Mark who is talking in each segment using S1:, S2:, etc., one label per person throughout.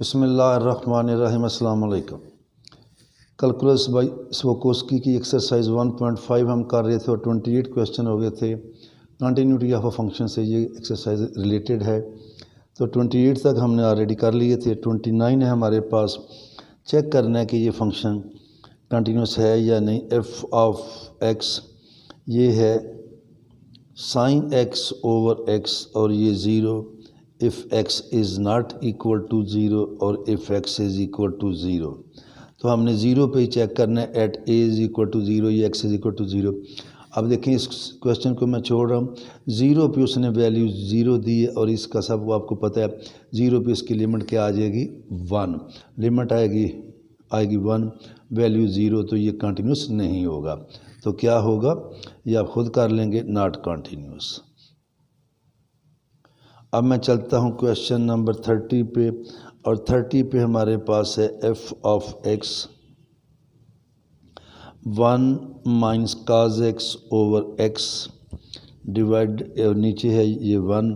S1: बिस्मिल्लाहिर्रहमानिर्रहीम। अस्सलाम वालेकुम। कैलकुलस बाय स्वोकोस्की की एक्सरसाइज 1.5 हम कर रहे थे और 28 क्वेश्चन हो गए थे। कंटिन्यूटी ऑफ अ फंक्शन से ये एक्सरसाइज रिलेटेड है, तो 28 तक हमने ऑलरेडी कर लिए थे। 29 है हमारे पास। चेक करना है कि ये फंक्शन कंटिन्यूस है या नहीं। एफ ऑफ एक्स ये है साइन एक्स ओवर एक्स और ये zero if x is not equal to zero और if x is equal to zero. तो हमने ज़ीरो पे ही चेक करना है at a is equal to zero या x is equal to zero. अब देखें इस क्वेश्चन को मैं छोड़ रहा हूँ। ज़ीरो पे उसने वैल्यू ज़ीरो दी है और इसका सब आपको पता है। ज़ीरो पे इसकी लिमिट क्या आ जाएगी, 1। लिमिट आएगी 1, वैल्यू ज़ीरो, तो ये कंटिन्यूस नहीं होगा। तो क्या होगा ये आप खुद कर लेंगे, नॉट कंटिन्यूस। अब मैं चलता हूँ क्वेश्चन नंबर 30 पे, और 30 पे हमारे पास है f of x 1 minus cos x over x divide, नीचे है ये 1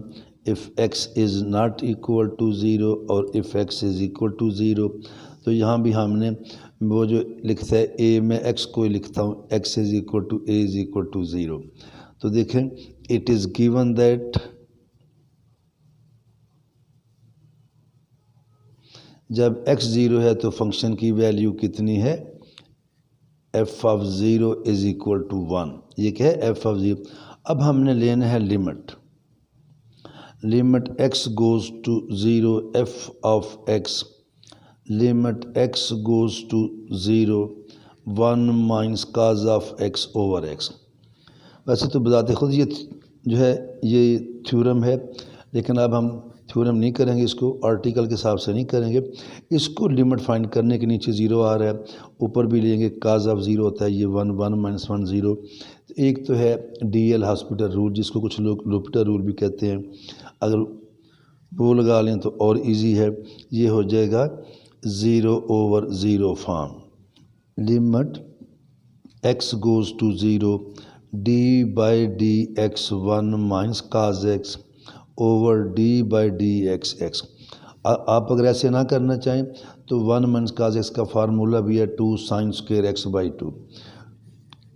S1: if x is not equal to zero और if x is equal to zero. तो यहाँ भी हमने वो जो लिखता है ए, में एक्स को लिखता हूँ x is equal to a is equal to zero. तो देखें इट इज़ गिवन दैट जब x ज़ीरो है तो फंक्शन की वैल्यू कितनी है, f of zero is equal to 1। ये क्या है, एफ ऑफ ज़ीरो। अब हमने लेना है limit x goes to zero f of x, limit x goes to zero 1 minus cos of x over x। वैसे तो बताते खुद ये जो है ये थ्योरम है, लेकिन अब हम थ्योरम नहीं करेंगे, इसको आर्टिकल के हिसाब से नहीं करेंगे। इसको लिमिट फाइंड करने के नीचे ज़ीरो आ रहा है, ऊपर भी लेंगे काज ऑफ ज़ीरो होता है ये 1 1 माइनस 1 ज़ीरो। एक तो है DL हॉस्पिटल रूल, जिसको कुछ लोग लुपिटर रूल भी कहते हैं। अगर वो लगा लें तो और इजी है, ये हो जाएगा 0 over zero form. Limit x goes to zero d by d x 1 minus cos x over d by d x x. आप अगर ऐसे ना करना चाहें तो 1 माइनस काज एक्स का फार्मूला भी है 2 साइन स्क्वेयर एक्स बाई 2।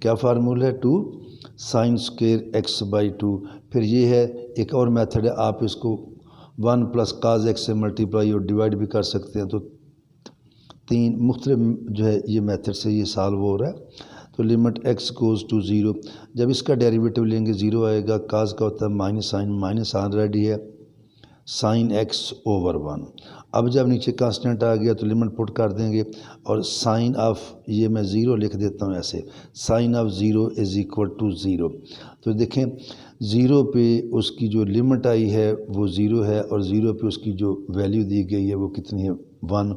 S1: क्या फार्मूला है, 2 साइन स्क्वेयर एक्स बाई 2। फिर ये है एक और मेथड है, आप इसको 1 प्लस काज एक्स से मल्टीप्लाई और डिवाइड भी कर सकते हैं। तो 3 मुख्तलिफ जो है ये मेथड से ये सॉल्व हो रहा है। तो limit x goes to zero, जब इसका डेरिवेटिव लेंगे ज़ीरो आएगा। काज का होता है माइनस साइन, माइनस ऑलरेडी है साइन x ओवर 1। अब जब नीचे कांस्टेंट आ गया तो लिमिट पुट कर देंगे, और साइन ऑफ ये मैं ज़ीरो लिख देता हूँ ऐसे, sine of zero is equal to zero. तो देखें ज़ीरो पे उसकी जो लिमिट आई है वो ज़ीरो है, और ज़ीरो पे उसकी जो वैल्यू दी गई है वो कितनी है, 1।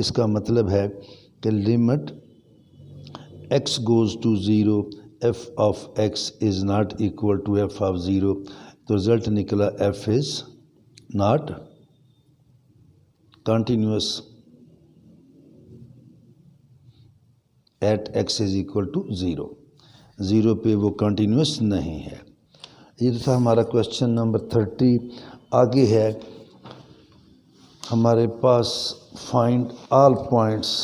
S1: इसका मतलब है कि limit x goes to 0 f of x is not equal to f of 0। तो रिजल्ट निकला f is not continuous at x is equal to 0। 0 पे वो कंटिन्यूस नहीं है। ये तो था हमारा क्वेश्चन नंबर 30। आगे है हमारे पास फाइंड ऑल पॉइंट्स।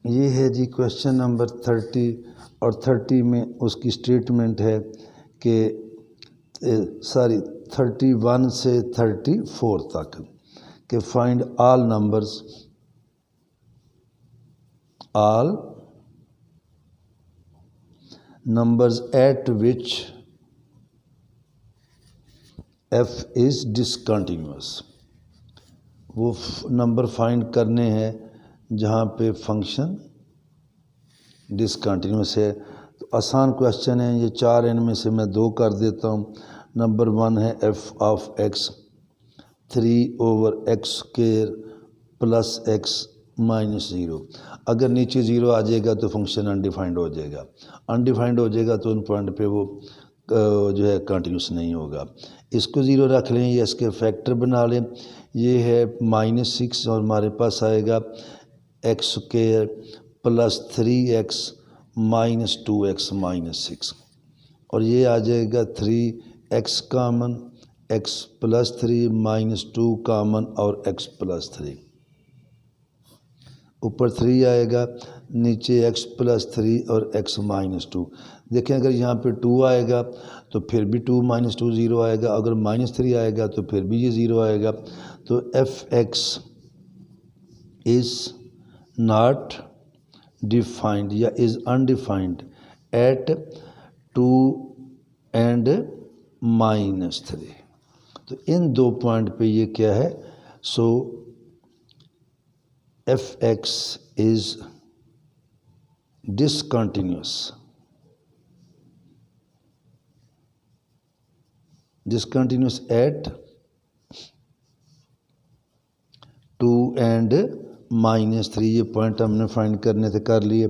S1: ये है जी क्वेश्चन नंबर 30, और 30 में उसकी स्टेटमेंट है कि 31 से 34 तक कि find all numbers eight which f is discontinuous. वो नंबर फाइंड करने हैं जहाँ पे फंक्शन डिसकंटिन्यूस है। तो आसान क्वेश्चन है ये, 4 इनमें से मैं 2 कर देता हूँ। नंबर 1 है f of x 3 over x square plus x minus 0। अगर नीचे 0 आ जाएगा तो फंक्शन अनडिफाइंड हो जाएगा। अनडिफाइंड हो जाएगा तो उन पॉइंट पे वो जो है कंटिन्यूस नहीं होगा। इसको 0 रख लें या इसके फैक्टर बना लें। ये है -6 और हमारे पास आएगा x square plus 3x minus 2x minus 6, और ये आ जाएगा 3x कामन, x+3 -2 कॉमन और x+3, ऊपर 3 आएगा, नीचे x+3 और x-2। देखें अगर यहाँ पे 2 आएगा तो फिर भी 2 - 2 0 आएगा, अगर -3 आएगा तो फिर भी ये 0 आएगा। तो f(x) इज़ नॉट डिफाइंड या इज़ अनडिफाइंड एट 2 एंड -3। तो इन 2 पॉइंट पे ये क्या है, सो f(x) is discontinuous at 2 and -3। ये पॉइंट हमने फाइंड करने थे, कर लिए।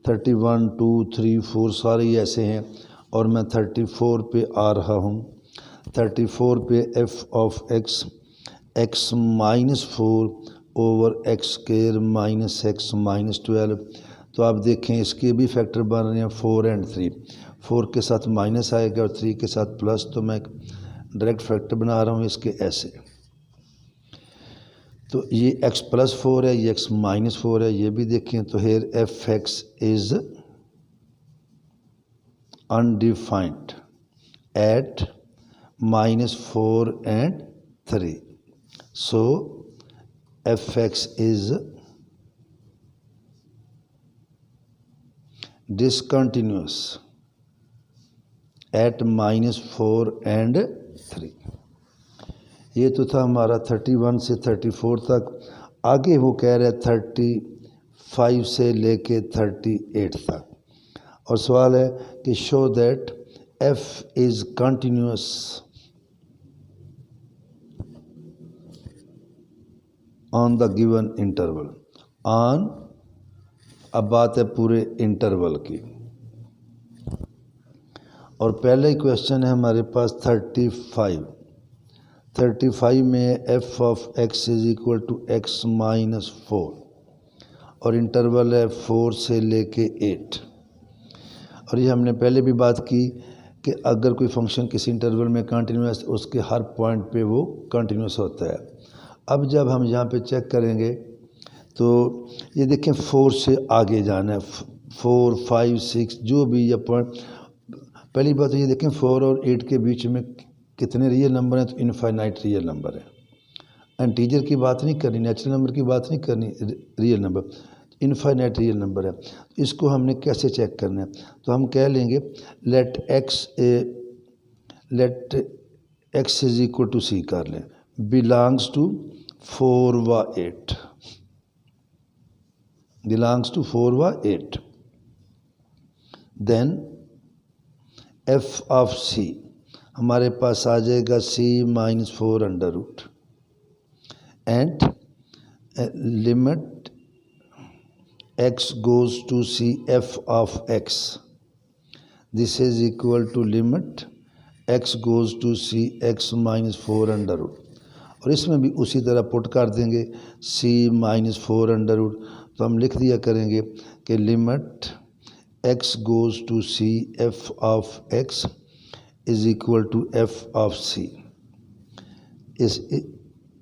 S1: 31, 2, 3, 4 सारे ही ऐसे हैं और मैं 34 पे आ रहा हूँ। 34 पे f(x) x-4 over x² -x -12। तो आप देखें इसके भी फैक्टर बन रहे हैं 4 एंड 3। 4 के साथ माइनस आएगा और 3 के साथ प्लस, तो मैं डायरेक्ट फैक्टर बना रहा हूँ इसके ऐसे। तो ये x+4 है, ये x-4 है, ये भी देखें। तो here f(x) is undefined at -4 and 3। सो f(x) is discontinuous at -4 and 3। ये तो था हमारा 31 से 34 तक। आगे वो कह रहे 35 से लेके 38 तक, और सवाल है कि show that f is continuous on the given interval. On, अब बात है पूरे इंटरवल की, और पहले क्वेश्चन है हमारे पास 35 में f(x) is equal to x-4 और इंटरवल है 4 से लेके 8। और ये हमने पहले भी बात की कि अगर कोई फंक्शन किसी इंटरवल में कंटिन्यूस, उसके हर पॉइंट पे वो कंटिन्यूस होता है। अब जब हम यहाँ पे चेक करेंगे तो ये देखें 4 से आगे जाना है, 4, 5, 6 जो भी ये पॉइंट। पहली बात तो ये देखें 4 और 8 के बीच में कितने रियल नंबर हैं, तो इनफाइनाइट रियल नंबर है। इंटीजर की बात नहीं करनी, नेचुरल नंबर की बात नहीं करनी, real number, infinite real number है। इसको हमने कैसे चेक करना है, तो हम कह लेंगे let x is equal to c कर लें, बिलोंग्स टू 4 व 8, बिलोंग्स टू 4 व 8। देन f ऑफ c हमारे पास आ जाएगा c -4 under root and limit x goes to c f of x, this is equal to limit x goes to c x -4 under root. और इसमें भी उसी तरह put कर देंगे c -4 अंडर रूट। तो हम लिख दिया करेंगे कि limit x goes to c f of x is equal to f of c.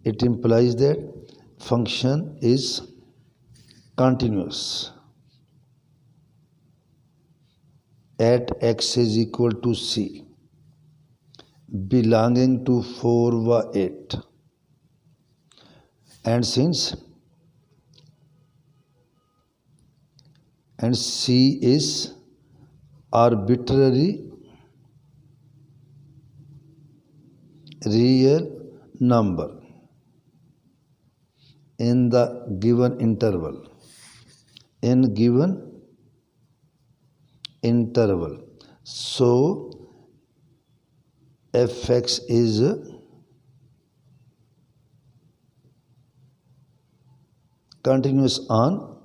S1: It implies that function is continuous at x is equal to c belonging to 4 व 8, and since c is arbitrary real number in the given interval, in given interval, so f(x) is continuous on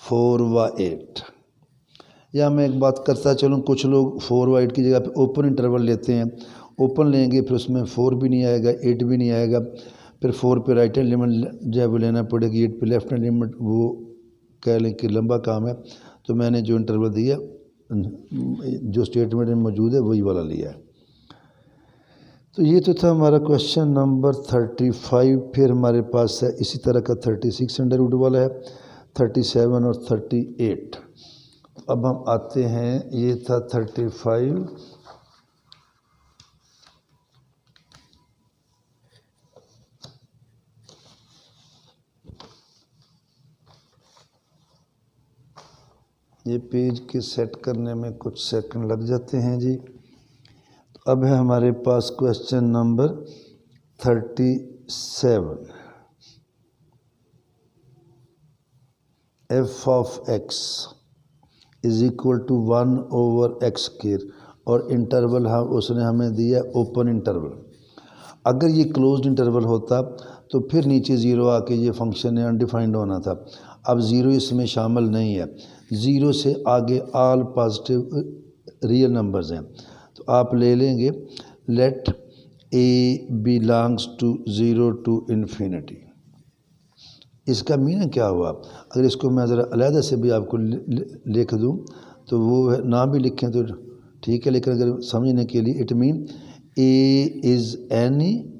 S1: 4 व 8। या मैं एक बात करता चलूँ, कुछ लोग 4 व 8 की जगह पे ओपन इंटरवल लेते हैं। ओपन लेंगे फिर उसमें 4 भी नहीं आएगा, 8 भी नहीं आएगा, फिर 4 पे राइट हैंड लिमिट जो है वो लेना पड़ेगी, 8 पे लेफ्ट हैंड लिमिट, वो कह लें कि लंबा काम है। तो मैंने जो इंटरवल दिया, जो स्टेटमेंट में मौजूद है, वही वाला लिया है। तो ये तो था हमारा क्वेश्चन नंबर 35। फिर हमारे पास है इसी तरह का 36 अंडर रूट वाला है, 37 और 38। अब हम आते हैं, ये था 35, ये पेज के सेट करने में कुछ सेकंड लग जाते हैं जी। तो अब है हमारे पास question number 37। F of x is equal to 1/x², और इंटरवल उसने हमें दिया ओपन इंटरवल। अगर ये क्लोज्ड इंटरवल होता तो फिर नीचे ज़ीरो आके ये फंक्शन अनडिफाइंड होना था। अब ज़ीरो इसमें शामिल नहीं है, ज़ीरो से आगे ऑल पॉजिटिव रियल नंबर्स हैं। तो आप ले लेंगे let a belongs to 0 to infinity. इसका मीनिंग क्या हुआ? अगर इसको मैं ज़रा अलहदा से भी आपको लिख दूँ तो वो है, ना भी लिखें तो ठीक है, लेकिन अगर समझने के लिए it mean a is any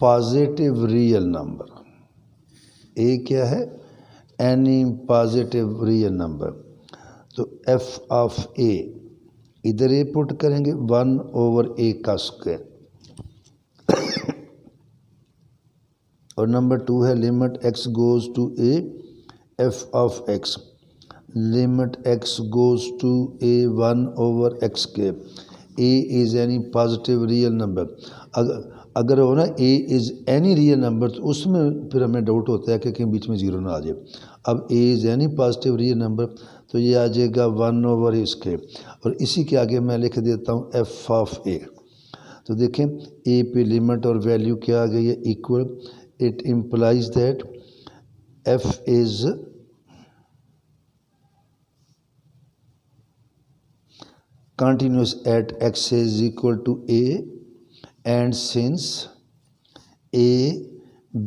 S1: positive real number. A क्या है? Any positive real number. तो एफ ऑफ ए, इधर ए पुट करेंगे 1/a का स्क्वायर। और नंबर 2 है limit x goes to a f of x, limit x goes to a 1/x²। a is any positive real number. अगर हो ना a is any real number, तो उसमें फिर हमें डाउट होता है कि कहीं बीच में ज़ीरो ना आ जाए। अब a is any positive real number, तो ये आ जाएगा 1/a²। और इसी के आगे मैं लिख देता हूँ एफ ऑफ ए। तो देखें a पे लिमिट और वैल्यू क्या आ गई है? Equal. It implies that f is continuous at x is equal to a, and since a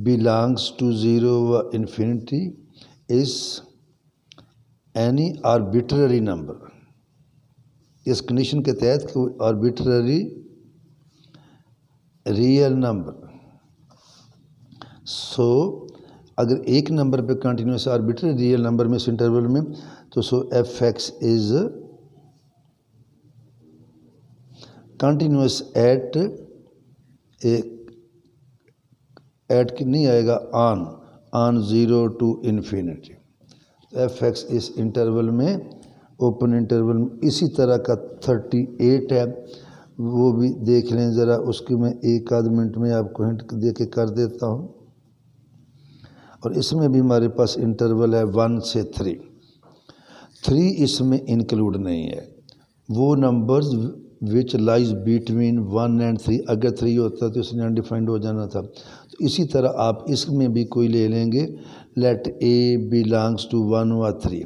S1: belongs to 0 or infinity is any arbitrary number। इस कंडीशन के तहत कोई आर्बिट्ररी रियल नंबर। सो अगर एक नंबर पे कंटिन्यूस आर्बिट्ररी रियल नंबर में इस interval में, तो so f x is continuous at की नहीं आएगा on 0 to infinity. F x इस इंटरवल में, ओपन इंटरवल में। इसी तरह का 38 है, वो भी देख लें ज़रा। उसकी मैं एक आध मिनट में आपको हिंट दे के कर देता हूँ। और इसमें भी हमारे पास इंटरवल है 1 से 3। 3 इसमें इंक्लूड नहीं है। वो numbers which lies between 1 and 3, अगर 3 होता तो इसने अनडिफाइंड हो जाना था। तो इसी तरह आप इसमें भी कोई ले लेंगे, लेट ए बिलोंग्स टू 1 और 3,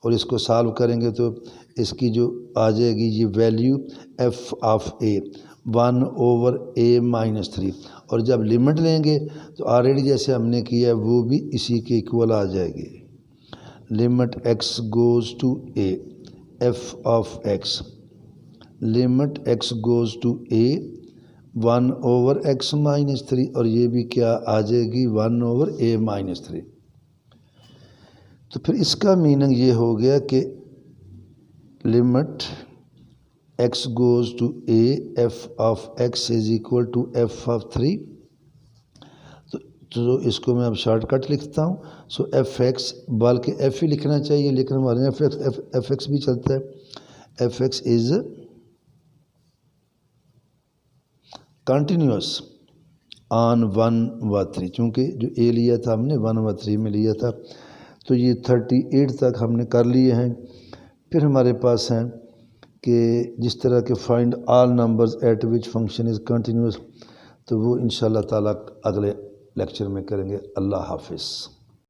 S1: और इसको सॉल्व करेंगे तो इसकी जो आ जाएगी ये value F of A 1/a-3। और जब लिमिट लेंगे तो ऑलरेडी जैसे हमने किया है वो भी इसी के इक्वल आ जाएगी। Limit x goes to a f of x, limit x goes to a 1/x-3, और ये भी क्या आ जाएगी 1/a-3। तो फिर इसका मीनिंग ये हो गया कि limit x goes to a f of x is equal to f of 3। तो इसको मैं अब शॉर्टकट लिखता हूँ। सो एफ एक्स, बल्कि एफ ही लिखना चाहिए, लेकिन हमारे एफ एक्स भी चलता है। F x is continuous on 1 व 3, चूँकि जो ए लिया था हमने 1 व 3 में लिया था। तो ये 38 तक हमने कर लिए हैं। फिर हमारे पास हैं कि जिस तरह के find all numbers eight which function is continuous, तो वो इंशाल्लाह ताला अगले लेक्चर में करेंगे। अल्लाह हाफिज़।